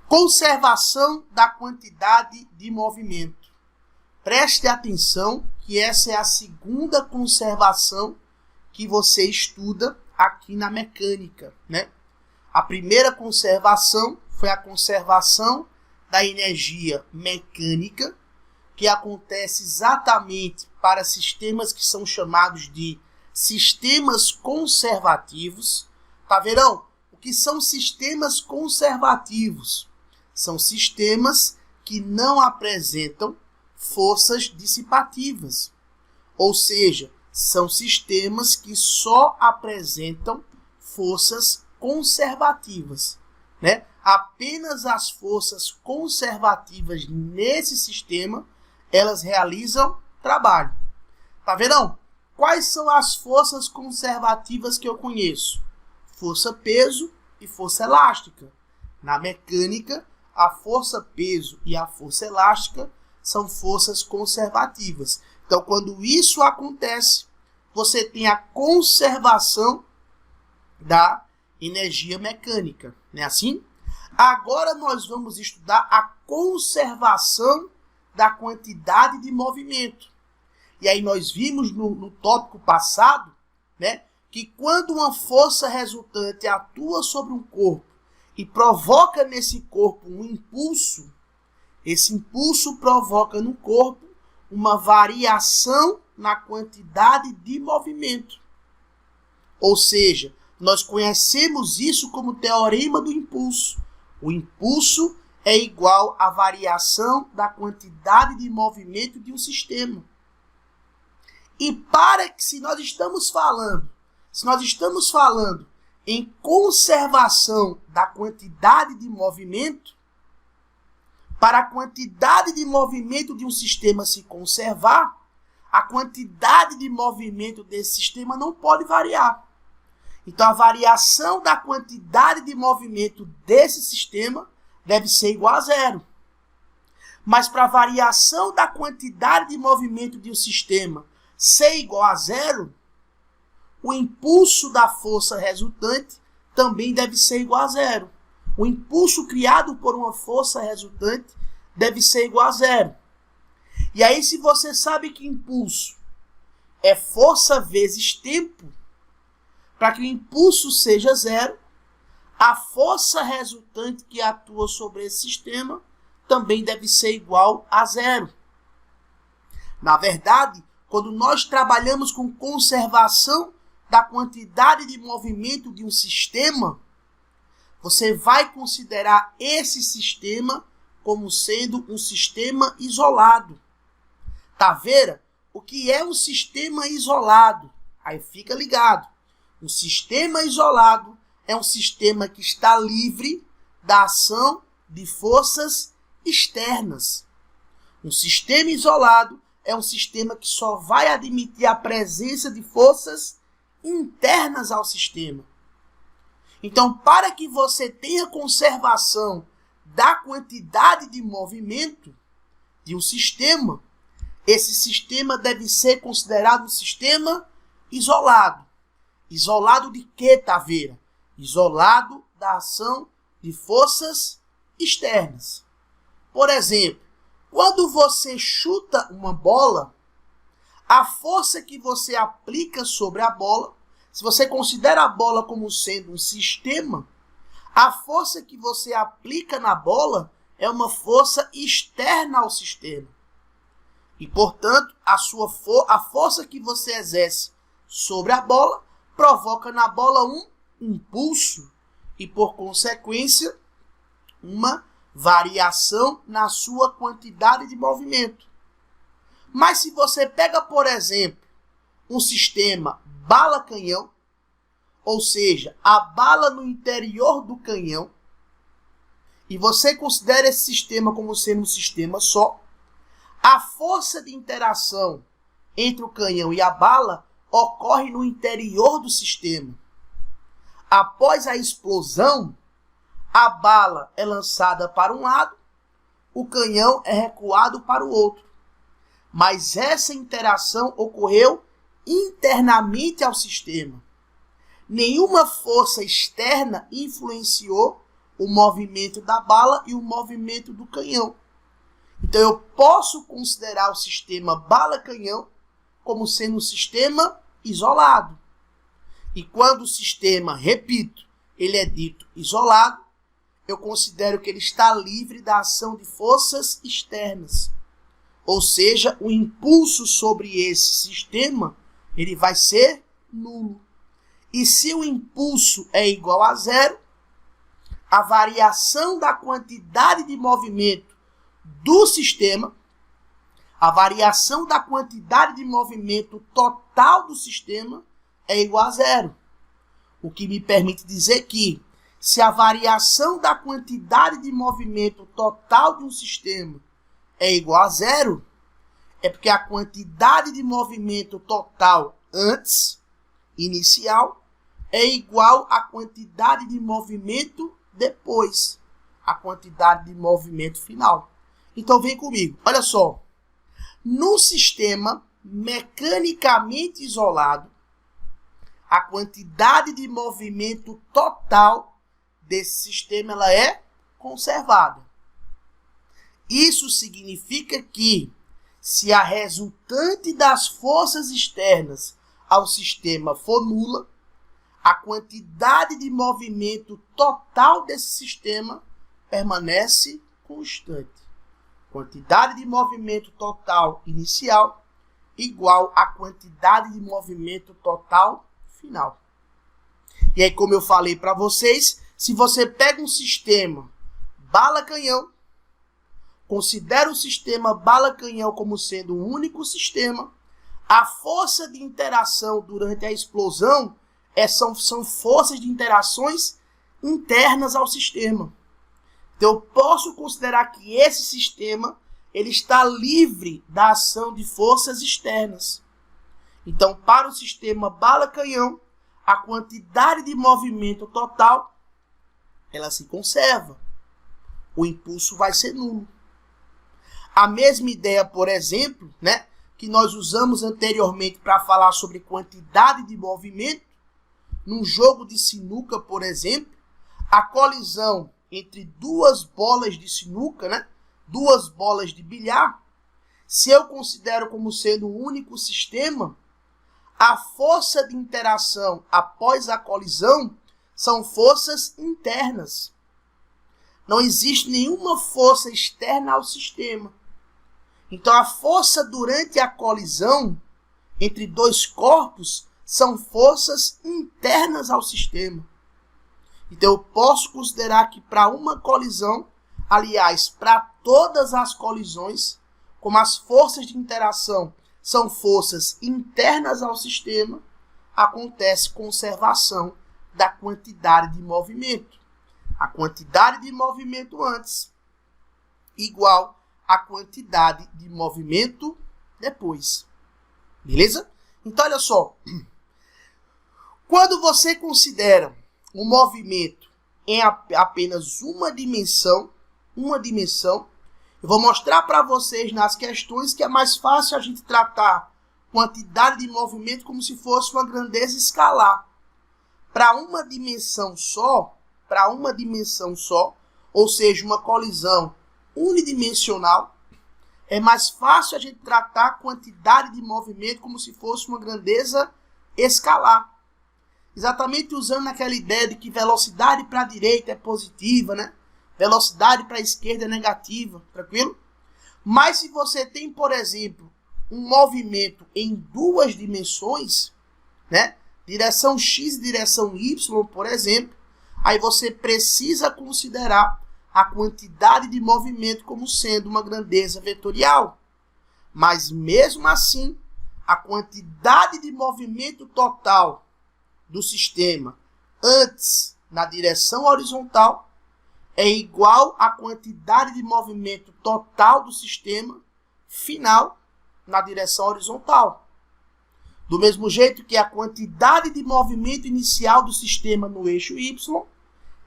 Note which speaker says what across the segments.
Speaker 1: Conservação da quantidade de movimento. Preste atenção que essa é a segunda conservação que você estuda aqui na mecânica, né? A primeira conservação foi a conservação da energia mecânica, que acontece exatamente para sistemas que são chamados de sistemas conservativos. Tá vendo? O que são sistemas conservativos? São sistemas que não apresentam forças dissipativas. Ou seja, são sistemas que só apresentam forças conservativas, né? Apenas as forças conservativas nesse sistema, elas realizam trabalho. Tá vendo? Quais são as forças conservativas que eu conheço? Força peso e força elástica. Na mecânica, a força peso e a força elástica são forças conservativas. Então, quando isso acontece, você tem a conservação da energia mecânica. Não é assim? Agora nós vamos estudar a conservação da quantidade de movimento. E aí nós vimos no tópico passado, né, que quando uma força resultante atua sobre um corpo e provoca nesse corpo um impulso, esse impulso provoca no corpo uma variação na quantidade de movimento. Ou seja, nós conhecemos isso como teorema do impulso. O impulso é igual à variação da quantidade de movimento de um sistema. E para que, se nós estamos falando em conservação da quantidade de movimento, para a quantidade de movimento de um sistema se conservar, a quantidade de movimento desse sistema não pode variar. Então, a variação da quantidade de movimento desse sistema deve ser igual a zero. Mas para a variação da quantidade de movimento de um sistema ser igual a zero, o impulso da força resultante também deve ser igual a zero. O impulso criado por uma força resultante deve ser igual a zero. E aí, se você sabe que impulso é força vezes tempo, para que o impulso seja zero, a força resultante que atua sobre esse sistema também deve ser igual a zero. Na verdade, quando nós trabalhamos com conservação da quantidade de movimento de um sistema, você vai considerar esse sistema como sendo um sistema isolado. Tá vendo? O que é um sistema isolado? Aí fica ligado. Um sistema isolado é um sistema que está livre da ação de forças externas. Um sistema isolado é um sistema que só vai admitir a presença de forças internas ao sistema. Então, para que você tenha conservação da quantidade de movimento de um sistema, esse sistema deve ser considerado um sistema isolado. Isolado de quê, Taveira? Isolado da ação de forças externas. Por exemplo, quando você chuta uma bola, a força que você aplica sobre a bola, se você considera a bola como sendo um sistema, a força que você aplica na bola é uma força externa ao sistema. E, portanto, a força que você exerce sobre a bola provoca na bola um impulso e, por consequência, uma variação na sua quantidade de movimento. Mas se você pega, por exemplo, um sistema bala-canhão, ou seja, a bala no interior do canhão, e você considera esse sistema como sendo um sistema só, a força de interação entre o canhão e a bala ocorre no interior do sistema. Após a explosão, a bala é lançada para um lado, o canhão é recuado para o outro. Mas essa interação ocorreu internamente ao sistema. Nenhuma força externa influenciou o movimento da bala e o movimento do canhão. Então eu posso considerar o sistema bala-canhão como sendo um sistema isolado. E quando o sistema, repito, ele é dito isolado, eu considero que ele está livre da ação de forças externas. Ou seja, o impulso sobre esse sistema, ele vai ser nulo. E se o impulso é igual a zero, a variação da quantidade de movimento do sistema, a variação da quantidade de movimento total do sistema é igual a zero. O que me permite dizer que, se a variação da quantidade de movimento total de um sistema é igual a zero, é porque a quantidade de movimento total antes, inicial, é igual à quantidade de movimento depois, a quantidade de movimento final. Então vem comigo, olha só. No sistema mecanicamente isolado, a quantidade de movimento total desse sistema ela é conservada. Isso significa que, se a resultante das forças externas ao sistema for nula, a quantidade de movimento total desse sistema permanece constante. Quantidade de movimento total inicial igual à quantidade de movimento total final. E aí, como eu falei para vocês, se você pega um sistema bala-canhão, considera o sistema bala-canhão como sendo um único sistema, a força de interação durante a explosão são forças de interações internas ao sistema. Então, eu posso considerar que esse sistema ele está livre da ação de forças externas. Então, para o sistema bala-canhão, a quantidade de movimento total ela se conserva. O impulso vai ser nulo. A mesma ideia, por exemplo, que nós usamos anteriormente para falar sobre quantidade de movimento, num jogo de sinuca, por exemplo, a colisão entre duas bolas de sinuca, duas bolas de bilhar, se eu considero como sendo um único sistema, a força de interação após a colisão são forças internas. Não existe nenhuma força externa ao sistema. Então, a força durante a colisão entre dois corpos são forças internas ao sistema. Então, eu posso considerar que para uma colisão, aliás, para todas as colisões, como as forças de interação são forças internas ao sistema, acontece conservação da quantidade de movimento. A quantidade de movimento antes igual à quantidade de movimento depois. Beleza? Então, olha só. Quando você considera um movimento em apenas uma dimensão, eu vou mostrar para vocês nas questões que é mais fácil a gente tratar quantidade de movimento como se fosse uma grandeza escalar. Para uma dimensão só, ou seja, uma colisão unidimensional, é mais fácil a gente tratar a quantidade de movimento como se fosse uma grandeza escalar. Exatamente usando aquela ideia de que velocidade para a direita é positiva, velocidade para a esquerda é negativa, tranquilo? Mas se você tem, por exemplo, um movimento em duas dimensões, direção X e direção Y, por exemplo, aí você precisa considerar a quantidade de movimento como sendo uma grandeza vetorial. Mas mesmo assim, a quantidade de movimento total do sistema antes na direção horizontal é igual à quantidade de movimento total do sistema final na direção horizontal. Do mesmo jeito que a quantidade de movimento inicial do sistema no eixo Y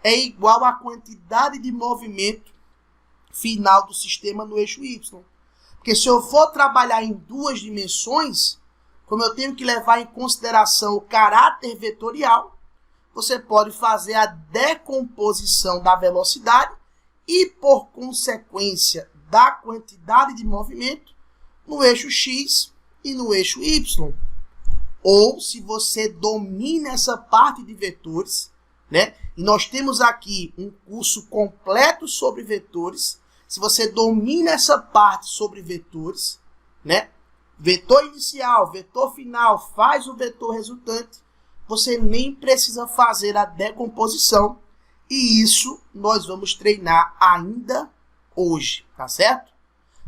Speaker 1: é igual à quantidade de movimento final do sistema no eixo Y. Porque se eu for trabalhar em duas dimensões, como eu tenho que levar em consideração o caráter vetorial, você pode fazer a decomposição da velocidade e, por consequência, da quantidade de movimento no eixo X e no eixo Y. Ou, se você domina essa parte de vetores, né? E nós temos aqui um curso completo sobre vetores. Se você domina essa parte sobre vetores, né? Vetor inicial, vetor final, faz o vetor resultante, você nem precisa fazer a decomposição. E isso nós vamos treinar ainda hoje, tá certo?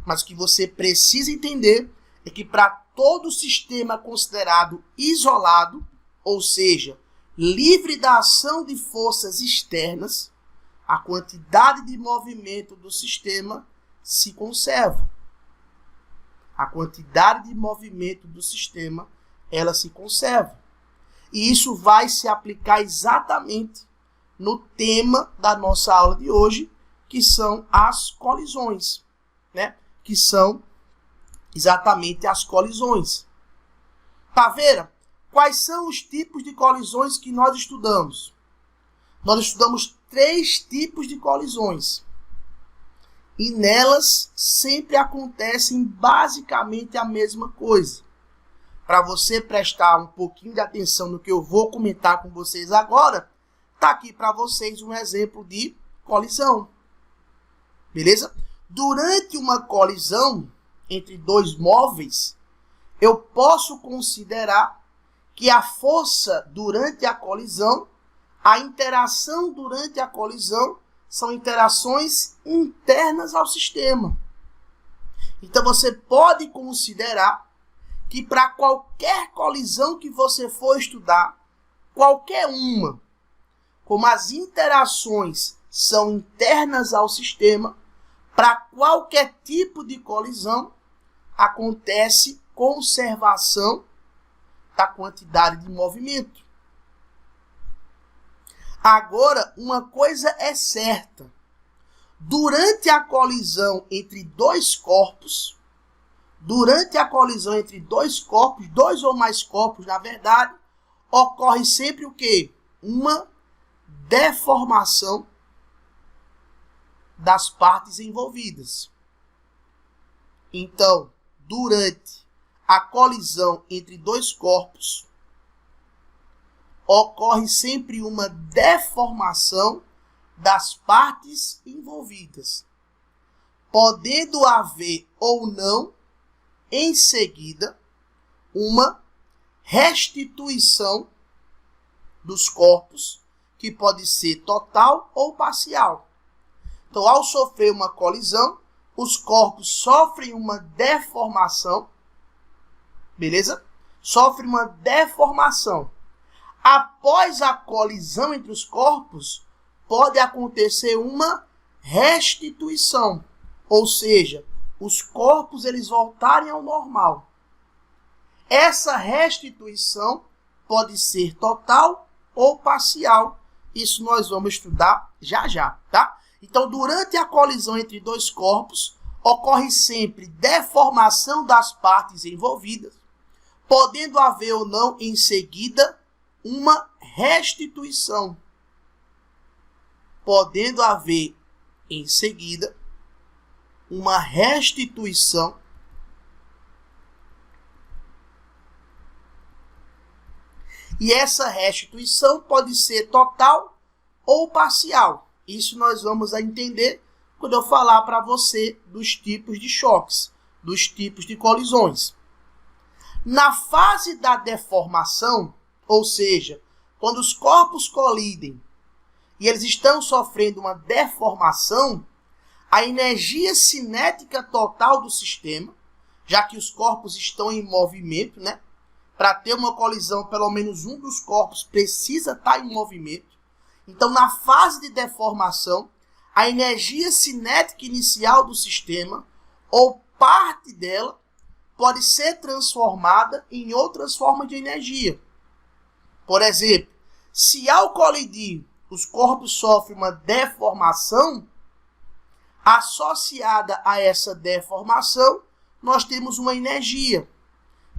Speaker 1: Mas o que você precisa entender é que para todo sistema considerado isolado, ou seja, livre da ação de forças externas, a quantidade de movimento do sistema se conserva. A quantidade de movimento do sistema, ela se conserva. E isso vai se aplicar exatamente no tema da nossa aula de hoje, que são as colisões, né? Que são exatamente as colisões. Taveira, quais são os tipos de colisões que nós estudamos? Nós estudamos 3 tipos de colisões. E nelas sempre acontecem basicamente a mesma coisa. Para você prestar um pouquinho de atenção no que eu vou comentar com vocês agora, está aqui para vocês um exemplo de colisão. Beleza? Durante uma colisão entre 2 móveis, eu posso considerar que a força durante a colisão, a interação durante a colisão, são interações internas ao sistema. Então você pode considerar que para qualquer colisão que você for estudar, qualquer uma, como as interações são internas ao sistema, para qualquer tipo de colisão, acontece conservação da quantidade de movimento. Agora, uma coisa é certa. Durante a colisão entre 2 corpos, dois ou mais corpos, na verdade, ocorre sempre o quê? Uma deformação das partes envolvidas. Então, durante a colisão entre 2 corpos, ocorre sempre uma deformação das partes envolvidas, podendo haver ou não, em seguida, uma restituição dos corpos, que pode ser total ou parcial. Então, ao sofrer uma colisão, os corpos sofrem uma deformação, beleza? Sofrem uma deformação. Após a colisão entre os corpos, pode acontecer uma restituição, ou seja, os corpos eles voltarem ao normal. Essa restituição pode ser total ou parcial. Isso nós vamos estudar já já, tá? Então, durante a colisão entre 2 corpos, ocorre sempre deformação das partes envolvidas, podendo haver ou não, em seguida, uma restituição. Podendo haver, em seguida, uma restituição e essa restituição pode ser total ou parcial. Isso nós vamos entender quando eu falar para você dos tipos de choques, dos tipos de colisões. Na fase da deformação, ou seja, quando os corpos colidem e eles estão sofrendo uma deformação, a energia cinética total do sistema, já que os corpos estão em movimento, né? Para ter uma colisão, pelo menos um dos corpos precisa estar em movimento. Então, na fase de deformação, a energia cinética inicial do sistema, ou parte dela, pode ser transformada em outras formas de energia. Por exemplo, se ao colidir os corpos sofrem uma deformação, associada a essa deformação, nós temos uma energia,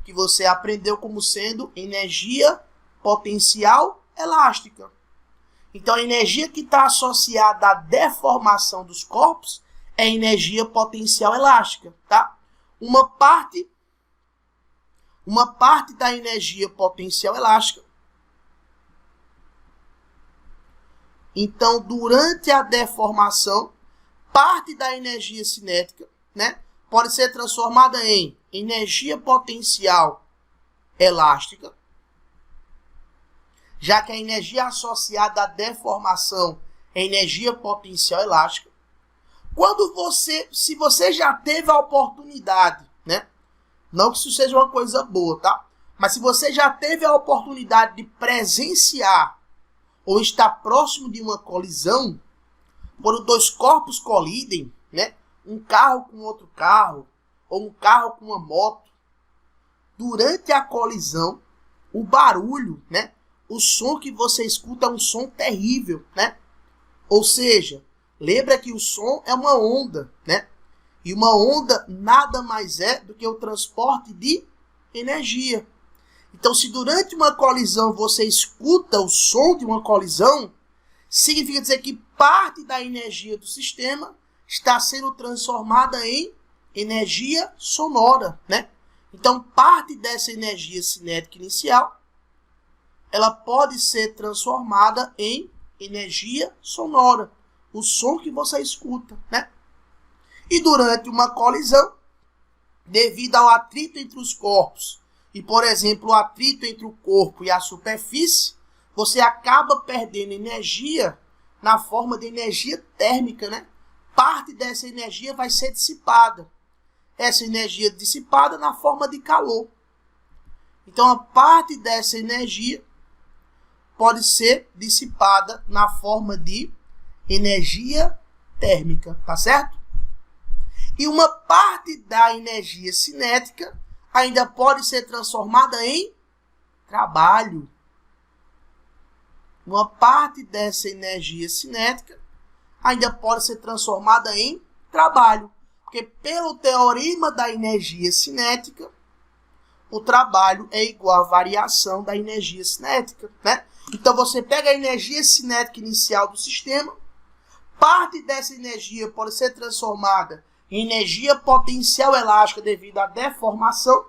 Speaker 1: que você aprendeu como sendo energia potencial elástica. Então, a energia que está associada à deformação dos corpos é energia potencial elástica, tá? Uma parte da energia potencial elástica. Então, durante a deformação, parte da energia cinética, né, pode ser transformada em energia potencial elástica, já que a energia associada à deformação é energia potencial elástica. Se você já teve a oportunidade, né? Não que isso seja uma coisa boa, tá? Mas se você já teve a oportunidade de presenciar ou estar próximo de uma colisão, quando dois corpos colidem, né? Um carro com outro carro, ou um carro com uma moto, durante a colisão, o barulho, né? O som que você escuta é um som terrível, né? Ou seja, lembra que o som é uma onda, né? E uma onda nada mais é do que o transporte de energia. Então, se durante uma colisão você escuta o som de uma colisão, significa dizer que parte da energia do sistema está sendo transformada em energia sonora, né? Então, parte dessa energia cinética inicial, ela pode ser transformada em energia sonora, o som que você escuta, né? E durante uma colisão, devido ao atrito entre os corpos, e, por exemplo, o atrito entre o corpo e a superfície, você acaba perdendo energia na forma de energia térmica, né? Parte dessa energia vai ser dissipada. Essa energia dissipada na forma de calor. Então, a parte dessa energia pode ser dissipada na forma de energia térmica, tá certo? E uma parte da energia cinética ainda pode ser transformada em trabalho. Uma parte dessa energia cinética ainda pode ser transformada em trabalho. Porque pelo teorema da energia cinética, o trabalho é igual à variação da energia cinética, né? Então você pega a energia cinética inicial do sistema, parte dessa energia pode ser transformada em energia potencial elástica devido à deformação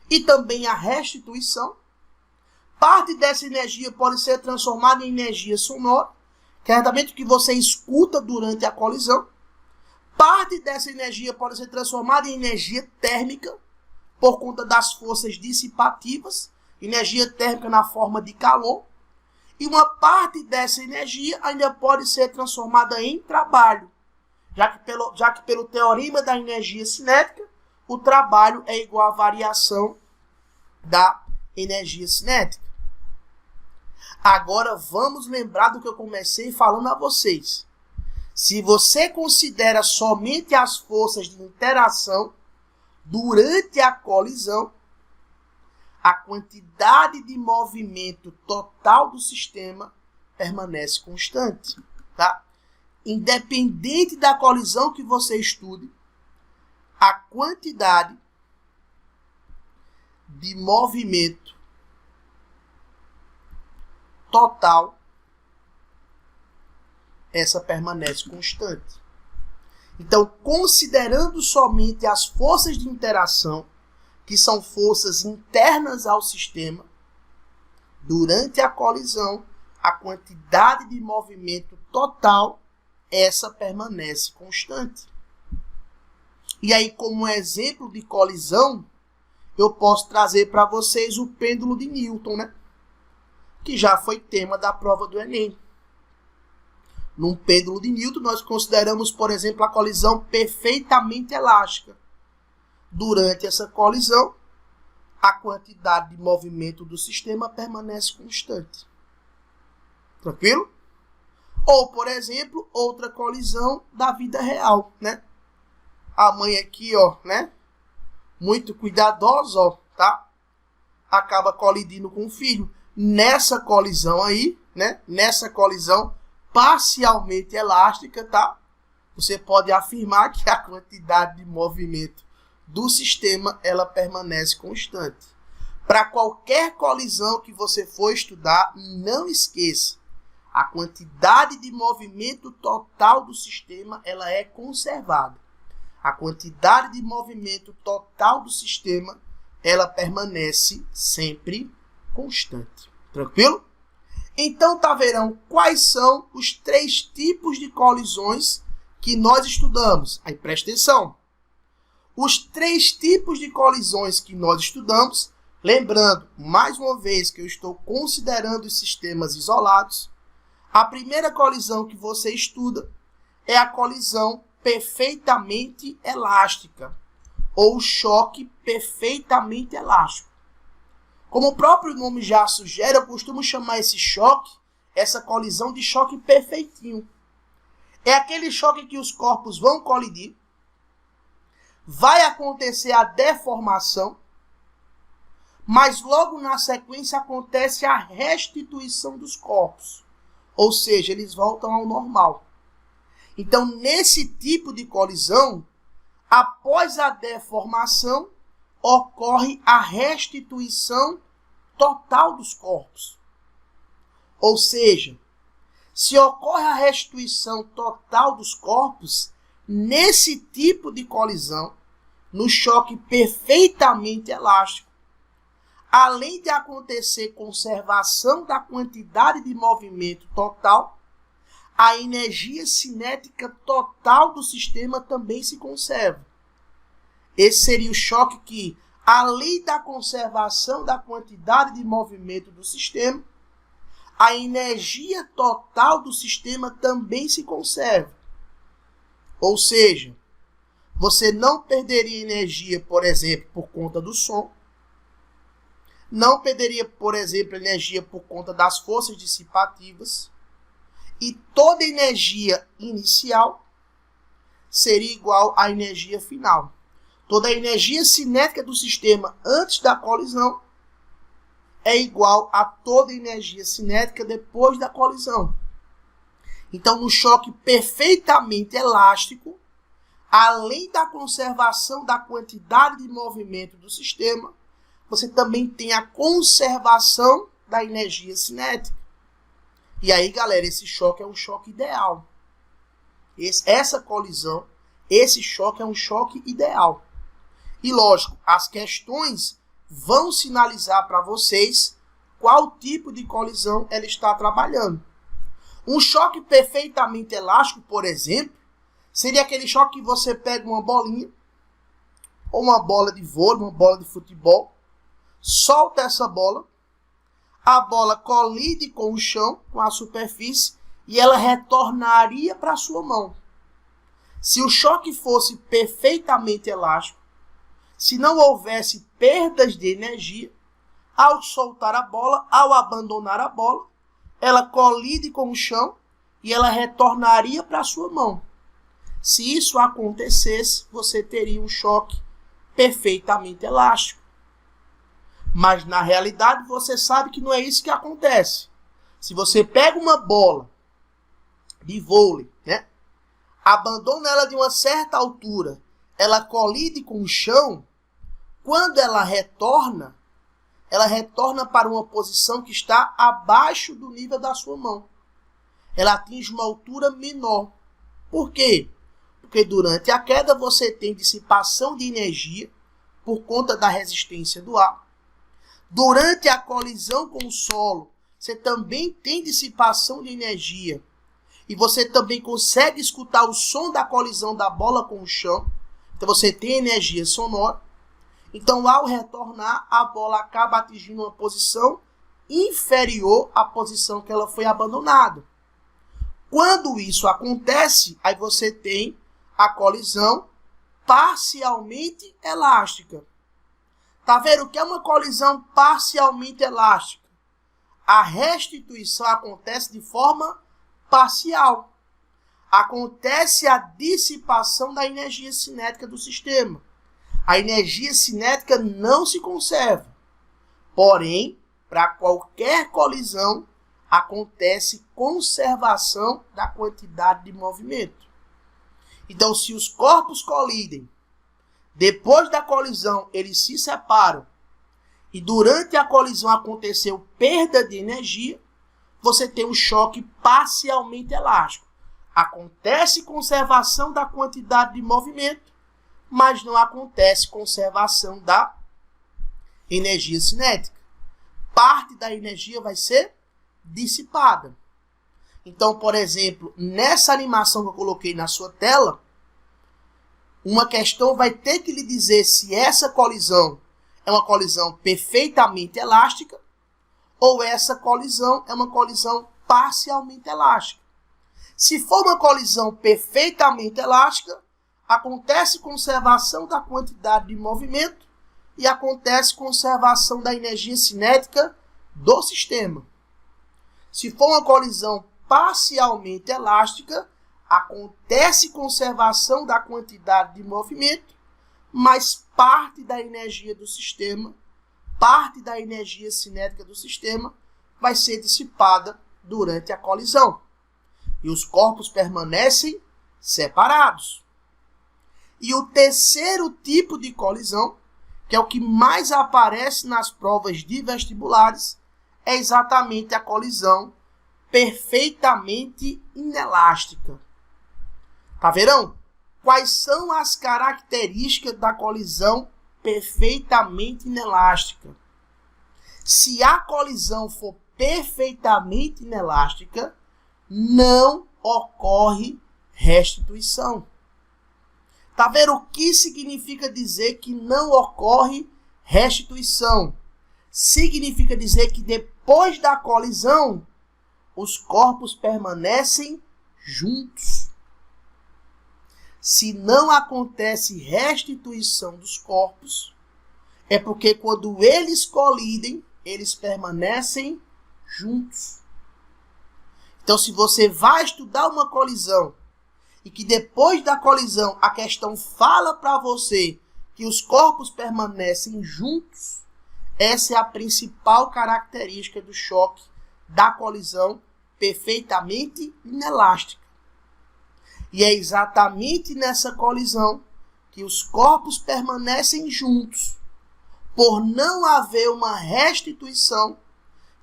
Speaker 1: e também à restituição. Parte dessa energia pode ser transformada em energia sonora, que é exatamente o que você escuta durante a colisão. Parte dessa energia pode ser transformada em energia térmica, por conta das forças dissipativas, energia térmica na forma de calor. E uma parte dessa energia ainda pode ser transformada em trabalho, já que pelo teorema da energia cinética, o trabalho é igual à variação da energia cinética. Agora vamos lembrar do que eu comecei falando a vocês. Se você considera somente as forças de interação durante a colisão, a quantidade de movimento total do sistema permanece constante, tá? Independente da colisão que você estude, a quantidade de movimento total, essa permanece constante. Então, considerando somente as forças de interação, que são forças internas ao sistema, durante a colisão, a quantidade de movimento total, essa permanece constante. E aí, como exemplo de colisão, eu posso trazer para vocês o pêndulo de Newton, né? Que já foi tema da prova do Enem. Num pêndulo de Newton, nós consideramos, por exemplo, a colisão perfeitamente elástica. Durante essa colisão, a quantidade de movimento do sistema permanece constante. Tranquilo? Ou, por exemplo, outra colisão da vida real, né? A mãe aqui, ó, né? Muito cuidadosa, ó, tá? Acaba colidindo com o filho. Nessa colisão aí, né? Nessa colisão parcialmente elástica, tá? Você pode afirmar que a quantidade de movimento do sistema, ela permanece constante. Para qualquer colisão que você for estudar, não esqueça, a quantidade de movimento total do sistema ela é conservada. A quantidade de movimento total do sistema ela permanece sempre constante. Tranquilo? Então, Taveirão, quais são os 3 tipos de colisões que nós estudamos? Aí presta atenção. Os 3 tipos de colisões que nós estudamos, lembrando, mais uma vez, que eu estou considerando os sistemas isolados, a primeira colisão que você estuda é a colisão perfeitamente elástica, ou choque perfeitamente elástico. Como o próprio nome já sugere, eu costumo chamar esse choque, essa colisão, de choque perfeitinho. É aquele choque que os corpos vão colidir, vai acontecer a deformação, mas logo na sequência acontece a restituição dos corpos. Ou seja, eles voltam ao normal. Então, nesse tipo de colisão, após a deformação, ocorre a restituição total dos corpos. Ou seja, se ocorre a restituição total dos corpos, nesse tipo de colisão, no choque perfeitamente elástico, além de acontecer conservação da quantidade de movimento total, a energia cinética total do sistema também se conserva. Esse seria o choque que, além da conservação da quantidade de movimento do sistema, a energia total do sistema também se conserva. Ou seja, você não perderia energia, por exemplo, por conta do som, não perderia, por exemplo, energia por conta das forças dissipativas, e toda energia inicial seria igual à energia final. Toda a energia cinética do sistema antes da colisão é igual a toda a energia cinética depois da colisão. Então, no choque perfeitamente elástico, além da conservação da quantidade de movimento do sistema, você também tem a conservação da energia cinética. E aí, galera, esse choque é um choque ideal. Essa colisão, esse choque é um choque ideal. E lógico, as questões vão sinalizar para vocês qual tipo de colisão ela está trabalhando. Um choque perfeitamente elástico, por exemplo, seria aquele choque que você pega uma bolinha, ou uma bola de vôlei, uma bola de futebol, solta essa bola, a bola colide com o chão, com a superfície, e ela retornaria para a sua mão. Se o choque fosse perfeitamente elástico, se não houvesse perdas de energia, ao soltar a bola, ao abandonar a bola, ela colide com o chão e ela retornaria para a sua mão. Se isso acontecesse, você teria um choque perfeitamente elástico. Mas na realidade você sabe que não é isso que acontece. Se você pega uma bola de vôlei, né, abandona ela de uma certa altura, ela colide com o chão, quando ela retorna para uma posição que está abaixo do nível da sua mão. Ela atinge uma altura menor. Por quê? Porque durante a queda você tem dissipação de energia por conta da resistência do ar. Durante a colisão com o solo, você também tem dissipação de energia. E você também consegue escutar o som da colisão da bola com o chão. Então você tem energia sonora. Então, ao retornar, a bola acaba atingindo uma posição inferior à posição que ela foi abandonada. Quando isso acontece, aí você tem a colisão parcialmente elástica. Tá vendo o que é uma colisão parcialmente elástica? A restituição acontece de forma parcial. Acontece a dissipação da energia cinética do sistema. A energia cinética não se conserva. Porém, para qualquer colisão, acontece conservação da quantidade de movimento. Então, se os corpos colidem, depois da colisão eles se separam e durante a colisão aconteceu perda de energia, você tem um choque parcialmente elástico. Acontece conservação da quantidade de movimento, mas não acontece conservação da energia cinética. Parte da energia vai ser dissipada. Então, por exemplo, nessa animação que eu coloquei na sua tela, uma questão vai ter que lhe dizer se essa colisão é uma colisão perfeitamente elástica ou essa colisão é uma colisão parcialmente elástica. Se for uma colisão perfeitamente elástica, acontece conservação da quantidade de movimento e acontece conservação da energia cinética do sistema. Se for uma colisão parcialmente elástica, acontece conservação da quantidade de movimento, mas parte da energia do sistema, parte da energia cinética do sistema vai ser dissipada durante a colisão. E os corpos permanecem separados. E o terceiro tipo de colisão, que é o que mais aparece nas provas de vestibulares, é exatamente a colisão perfeitamente inelástica. Tá vendo? Quais são as características da colisão perfeitamente inelástica? Se a colisão for perfeitamente inelástica, não ocorre restituição. Tá vendo o que significa dizer que não ocorre restituição? Significa dizer que depois da colisão, os corpos permanecem juntos. Se não acontece restituição dos corpos, é porque quando eles colidem, eles permanecem juntos. Então, se você vai estudar uma colisão e que depois da colisão a questão fala para você que os corpos permanecem juntos, essa é a principal característica do choque da colisão perfeitamente inelástica. E é exatamente nessa colisão que os corpos permanecem juntos, por não haver uma restituição,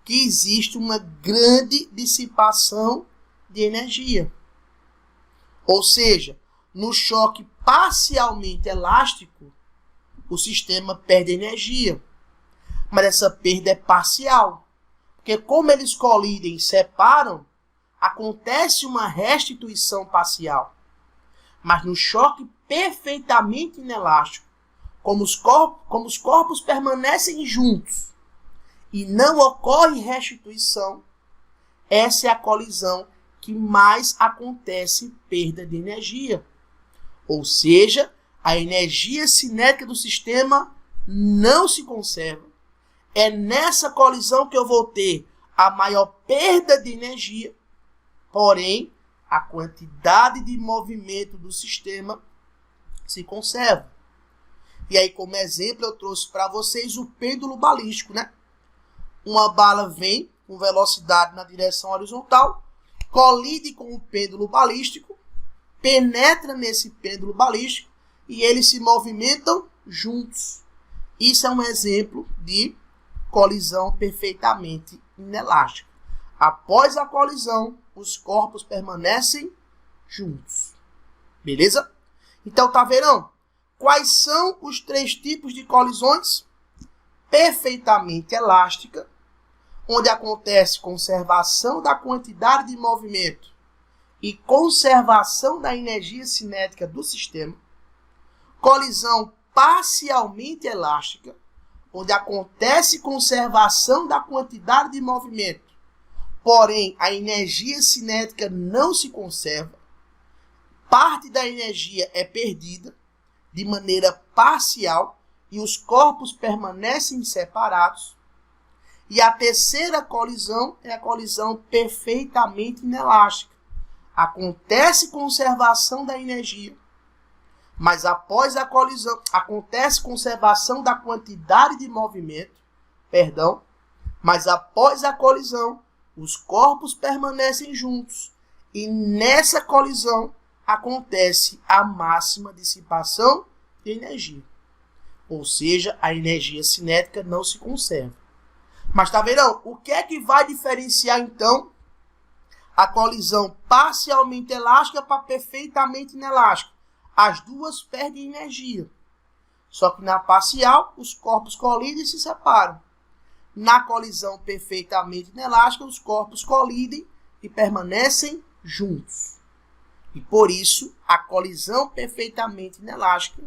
Speaker 1: que existe uma grande dissipação de energia. Ou seja, no choque parcialmente elástico, o sistema perde energia. Mas essa perda é parcial. Porque como eles colidem e separam, acontece uma restituição parcial. Mas no choque perfeitamente inelástico, como os corpos permanecem juntos e não ocorre restituição, essa é a colisão que mais acontece perda de energia. Ou seja, a energia cinética do sistema não se conserva. É nessa colisão que eu vou ter a maior perda de energia, porém, a quantidade de movimento do sistema se conserva. E aí, como exemplo, eu trouxe para vocês o pêndulo balístico, né? Uma bala vem com velocidade na direção horizontal, colide com o pêndulo balístico, penetra nesse pêndulo balístico e eles se movimentam juntos. Isso é um exemplo de colisão perfeitamente inelástica. Após a colisão, os corpos permanecem juntos. Beleza? Então, tá vendo? Quais são os três tipos de colisões? Perfeitamente elástica, onde acontece conservação da quantidade de movimento e conservação da energia cinética do sistema. Colisão parcialmente elástica, onde acontece conservação da quantidade de movimento, porém a energia cinética não se conserva. Parte da energia é perdida de maneira parcial e os corpos permanecem separados. E a terceira colisão é a colisão perfeitamente inelástica. Acontece conservação da energia, mas após a colisão acontece conservação da quantidade de movimento, mas após a colisão os corpos permanecem juntos e nessa colisão acontece a máxima dissipação de energia. Ou seja, a energia cinética não se conserva. Mas tá vendo? O que é que vai diferenciar então a colisão parcialmente elástica para perfeitamente inelástica? As duas perdem energia. Só que na parcial, os corpos colidem e se separam. Na colisão perfeitamente inelástica, os corpos colidem e permanecem juntos. E por isso, a colisão perfeitamente inelástica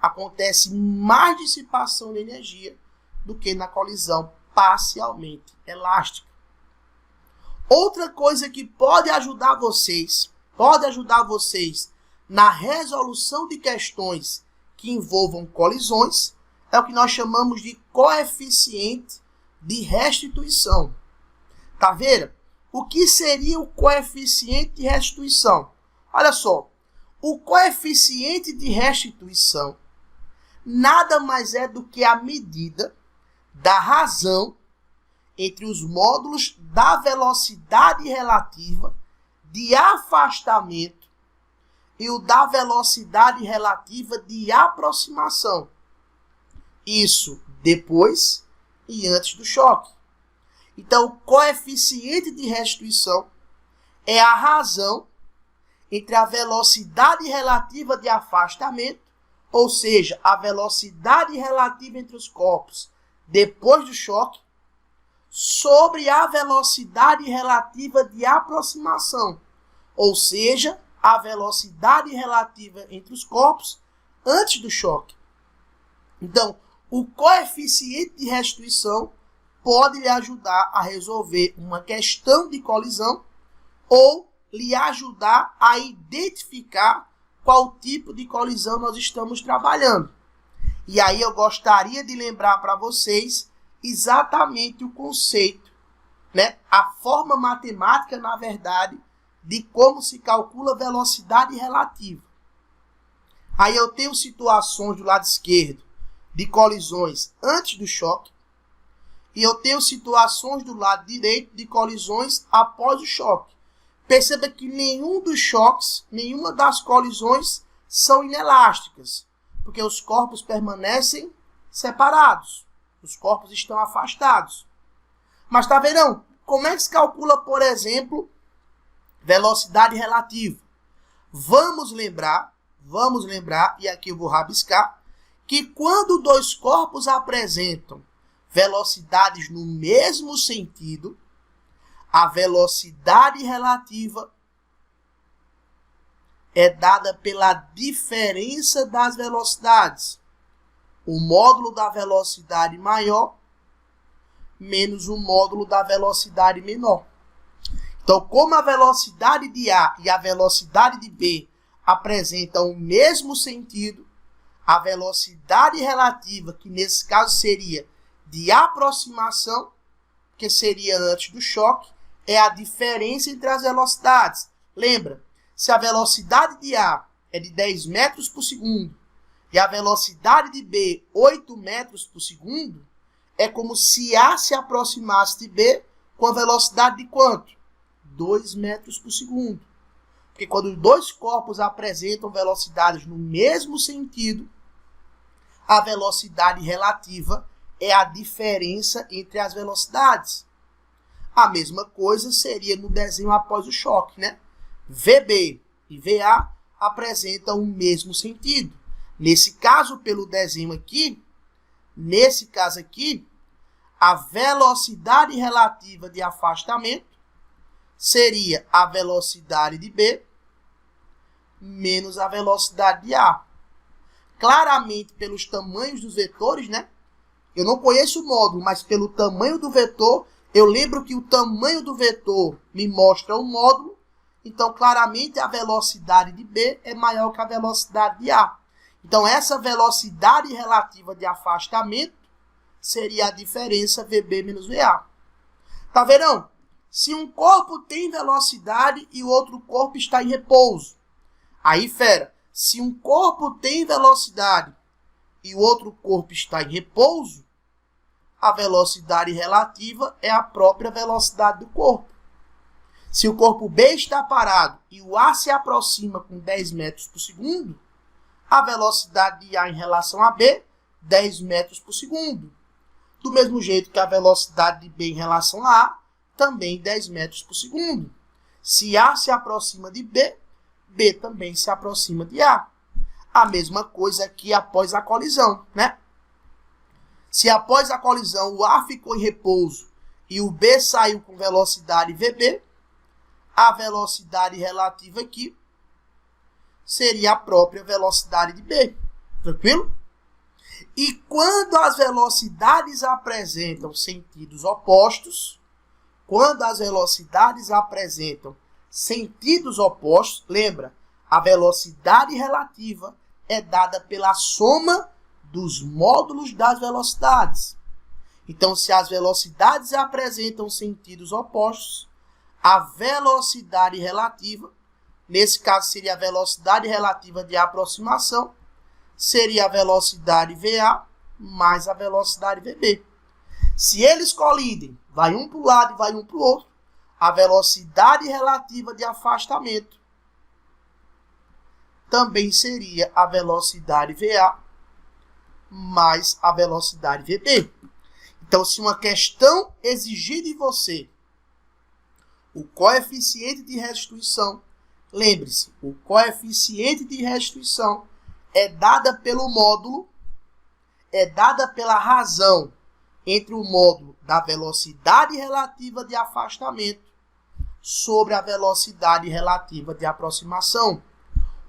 Speaker 1: acontece mais dissipação de energia do que na colisão parcialmente elástica. Outra coisa que pode ajudar vocês na resolução de questões que envolvam colisões é o que nós chamamos de coeficiente de restituição. Tá vendo? O que seria o coeficiente de restituição? Olha só, o coeficiente de restituição nada mais é do que a medida da razão entre os módulos da velocidade relativa de afastamento e o da velocidade relativa de aproximação. Isso depois e antes do choque. Então, o coeficiente de restituição é a razão entre a velocidade relativa de afastamento, ou seja, a velocidade relativa entre os corpos depois do choque, sobre a velocidade relativa de aproximação, ou seja, a velocidade relativa entre os corpos antes do choque. Então, o coeficiente de restituição pode lhe ajudar a resolver uma questão de colisão ou lhe ajudar a identificar qual tipo de colisão nós estamos trabalhando. E aí eu gostaria de lembrar para vocês exatamente o conceito, né? A forma matemática, na verdade, de como se calcula velocidade relativa. Aí eu tenho situações do lado esquerdo de colisões antes do choque e eu tenho situações do lado direito de colisões após o choque. Perceba que nenhum dos choques, nenhuma das colisões são inelásticas, porque os corpos permanecem separados. Os corpos estão afastados. Mas tá vendo? Como é que se calcula, por exemplo, velocidade relativa? Vamos lembrar, e aqui eu vou rabiscar, que quando dois corpos apresentam velocidades no mesmo sentido, a velocidade relativa é dada pela diferença das velocidades. O módulo da velocidade maior menos o módulo da velocidade menor. Então, como a velocidade de A e a velocidade de B apresentam o mesmo sentido, a velocidade relativa, que nesse caso seria de aproximação, que seria antes do choque, é a diferença entre as velocidades. Lembra, se a velocidade de A é de 10 metros por segundo e a velocidade de B 8 metros por segundo, é como se A se aproximasse de B com a velocidade de quanto? 2 metros por segundo. Porque quando os dois corpos apresentam velocidades no mesmo sentido, a velocidade relativa é a diferença entre as velocidades. A mesma coisa seria no desenho após o choque, né? VB e VA apresentam o mesmo sentido. Nesse caso, pelo desenho aqui, a velocidade relativa de afastamento seria a velocidade de B menos a velocidade de A. Claramente, pelos tamanhos dos vetores, né? Eu não conheço o módulo, mas pelo tamanho do vetor, eu lembro que o tamanho do vetor me mostra o módulo, então claramente a velocidade de B é maior que a velocidade de A. Então essa velocidade relativa de afastamento seria a diferença VB menos VA. Tá vendo? Se um corpo tem velocidade e o outro corpo está em repouso. Aí, fera, se um corpo tem velocidade e o outro corpo está em repouso, a velocidade relativa é a própria velocidade do corpo. Se o corpo B está parado e o A se aproxima com 10 metros por segundo, a velocidade de A em relação a B 10 metros por segundo. Do mesmo jeito que a velocidade de B em relação a A, também 10 metros por segundo. Se A se aproxima de B, B também se aproxima de A. A mesma coisa aqui após a colisão, né? Se após a colisão o A ficou em repouso e o B saiu com velocidade VB, a velocidade relativa aqui seria a própria velocidade de B. Tranquilo? E quando as velocidades apresentam sentidos opostos, lembra, a velocidade relativa é dada pela soma dos módulos das velocidades. Então, se as velocidades apresentam sentidos opostos, a velocidade relativa, nesse caso seria a velocidade relativa de aproximação, seria a velocidade VA mais a velocidade VB. Se eles colidem, vai um para o lado e vai um para o outro, a velocidade relativa de afastamento também seria a velocidade VA mais a velocidade VB. Então, se uma questão exigir de você o coeficiente de restituição, lembre-se, o coeficiente de restituição é dada pelo módulo, é dada pela razão entre o módulo da velocidade relativa de afastamento sobre a velocidade relativa de aproximação.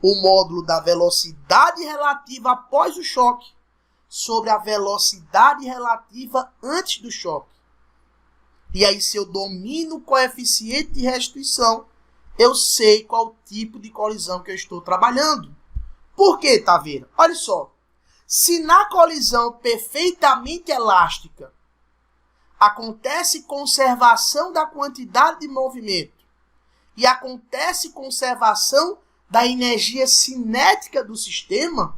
Speaker 1: O módulo da velocidade relativa após o choque sobre a velocidade relativa antes do choque. E aí, se eu domino o coeficiente de restituição, eu sei qual tipo de colisão que eu estou trabalhando. Por quê, Taveira? Olha só. Se na colisão perfeitamente elástica acontece conservação da quantidade de movimento e acontece conservação da energia cinética do sistema,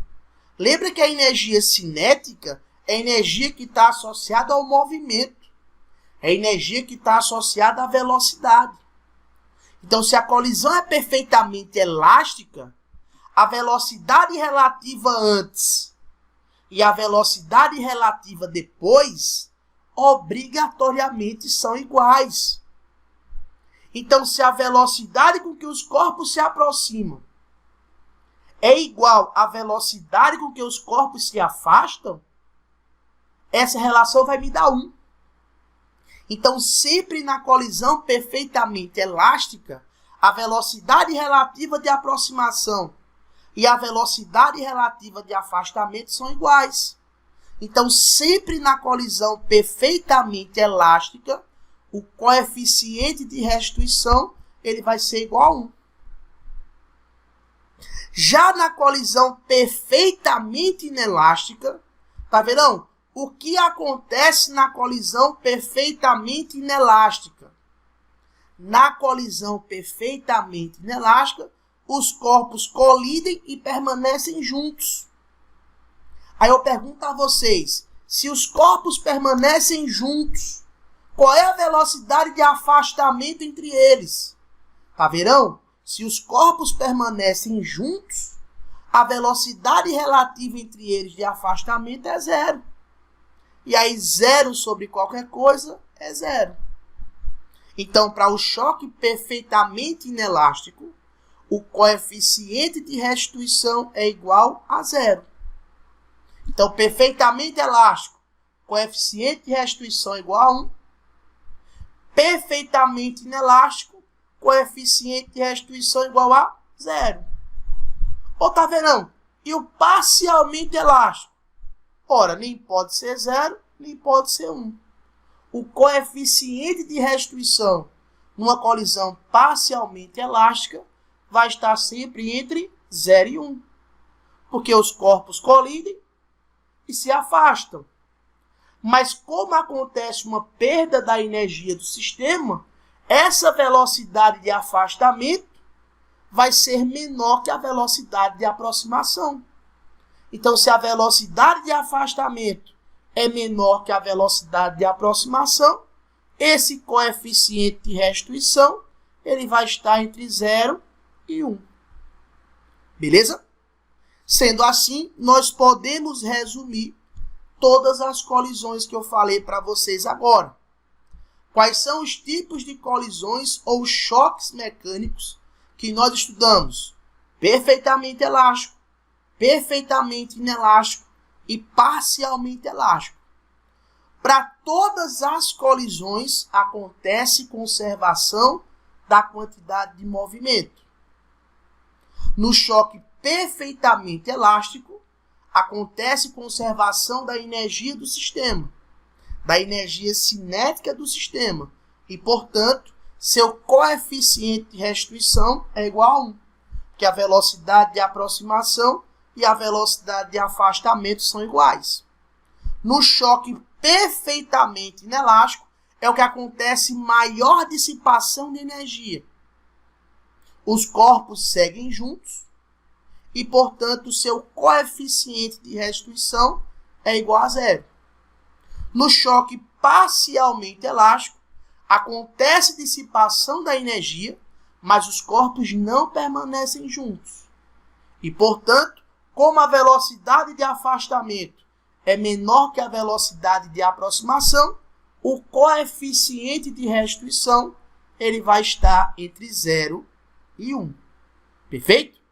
Speaker 1: lembra que a energia cinética é a energia que está associada ao movimento, é a energia que está associada à velocidade. Então, se a colisão é perfeitamente elástica, a velocidade relativa antes e a velocidade relativa depois obrigatoriamente são iguais. Então, se a velocidade com que os corpos se aproximam é igual à velocidade com que os corpos se afastam, essa relação vai me dar 1. Então, sempre na colisão perfeitamente elástica, a velocidade relativa de aproximação e a velocidade relativa de afastamento são iguais. Então, sempre na colisão perfeitamente elástica, o coeficiente de restituição ele vai ser igual a 1. Já na colisão perfeitamente inelástica, tá vendo? O que acontece na colisão perfeitamente inelástica? Na colisão perfeitamente inelástica, os corpos colidem e permanecem juntos. Aí eu pergunto a vocês, se os corpos permanecem juntos, qual é a velocidade de afastamento entre eles? Tá vendo? Se os corpos permanecem juntos, a velocidade relativa entre eles de afastamento é 0. E aí 0 sobre qualquer coisa é 0. Então, para o choque perfeitamente inelástico, o coeficiente de restituição é igual a 0. Então, perfeitamente elástico, coeficiente de restituição é igual a 1. Perfeitamente inelástico, coeficiente de restituição é igual a 0. Ô, tá vendo? E o parcialmente elástico? Ora, nem pode ser 0, nem pode ser 1. O coeficiente de restituição numa colisão parcialmente elástica vai estar sempre entre 0 e 1. Porque os corpos colidem e se afastam. Mas como acontece uma perda da energia do sistema, essa velocidade de afastamento vai ser menor que a velocidade de aproximação. Então, se a velocidade de afastamento é menor que a velocidade de aproximação, esse coeficiente de restituição ele vai estar entre 0 e 1. Beleza? Sendo assim, nós podemos resumir todas as colisões que eu falei para vocês agora. Quais são os tipos de colisões ou choques mecânicos que nós estudamos? Perfeitamente elástico, perfeitamente inelástico e parcialmente elástico. Para todas as colisões acontece conservação da quantidade de movimento. No choque perfeitamente elástico, acontece conservação da energia do sistema, da energia cinética do sistema, e, portanto, seu coeficiente de restrição é igual a 1, que a velocidade de aproximação e a velocidade de afastamento são iguais. No choque perfeitamente inelástico, é o que acontece maior dissipação de energia. Os corpos seguem juntos e, portanto, seu coeficiente de restrição é igual a 0. No choque parcialmente elástico, acontece dissipação da energia, mas os corpos não permanecem juntos. E, portanto, como a velocidade de afastamento é menor que a velocidade de aproximação, o coeficiente de restrição ele vai estar entre 0 e 1. Perfeito?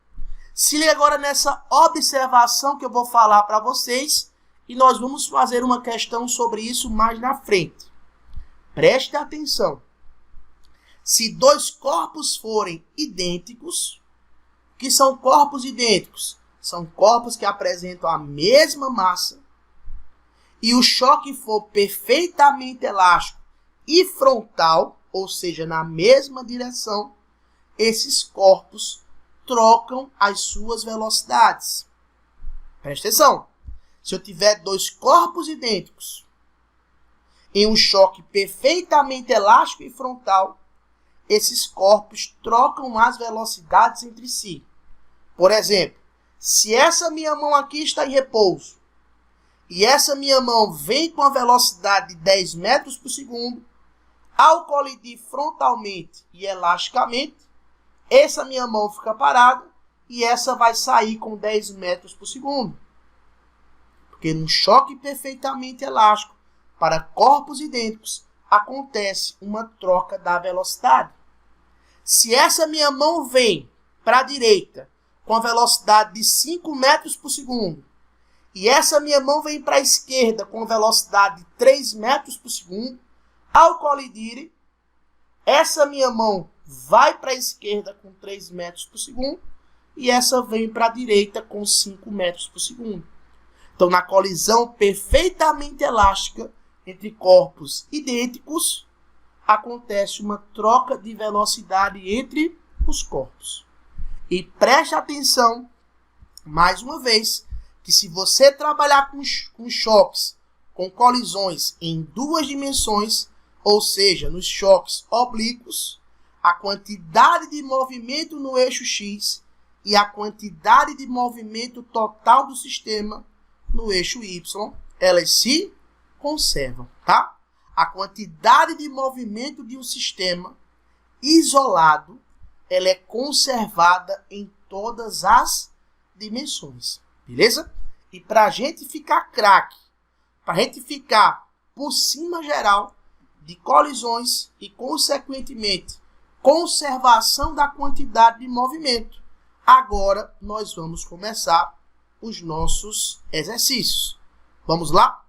Speaker 1: Se liga agora nessa observação que eu vou falar para vocês e nós vamos fazer uma questão sobre isso mais na frente. Preste atenção. Se dois corpos forem idênticos, o que são corpos idênticos? São corpos que apresentam a mesma massa e o choque for perfeitamente elástico e frontal, ou seja, na mesma direção, esses corpos trocam as suas velocidades. Presta atenção. Se eu tiver dois corpos idênticos em um choque perfeitamente elástico e frontal, esses corpos trocam as velocidades entre si. Por exemplo, se essa minha mão aqui está em repouso e essa minha mão vem com a velocidade de 10 metros por segundo, ao colidir frontalmente e elasticamente, essa minha mão fica parada e essa vai sair com 10 metros por segundo. Porque no choque perfeitamente elástico, para corpos idênticos, acontece uma troca da velocidade. Se essa minha mão vem para a direita com a velocidade de 5 metros por segundo e essa minha mão vem para a esquerda com a velocidade de 3 metros por segundo, ao colidirem, essa minha mão vai para a esquerda com 3 metros por segundo e essa vem para a direita com 5 metros por segundo. Então, na colisão perfeitamente elástica entre corpos idênticos, acontece uma troca de velocidade entre os corpos. E preste atenção, mais uma vez, que se você trabalhar com choques, com colisões em duas dimensões, ou seja, nos choques oblíquos, a quantidade de movimento no eixo X e a quantidade de movimento total do sistema no eixo Y, elas se conservam, tá? A quantidade de movimento de um sistema isolado, ela é conservada em todas as dimensões, beleza? E para a gente ficar craque, para a gente ficar por cima geral de colisões e, consequentemente, conservação da quantidade de movimento, agora nós vamos começar os nossos exercícios. Vamos lá?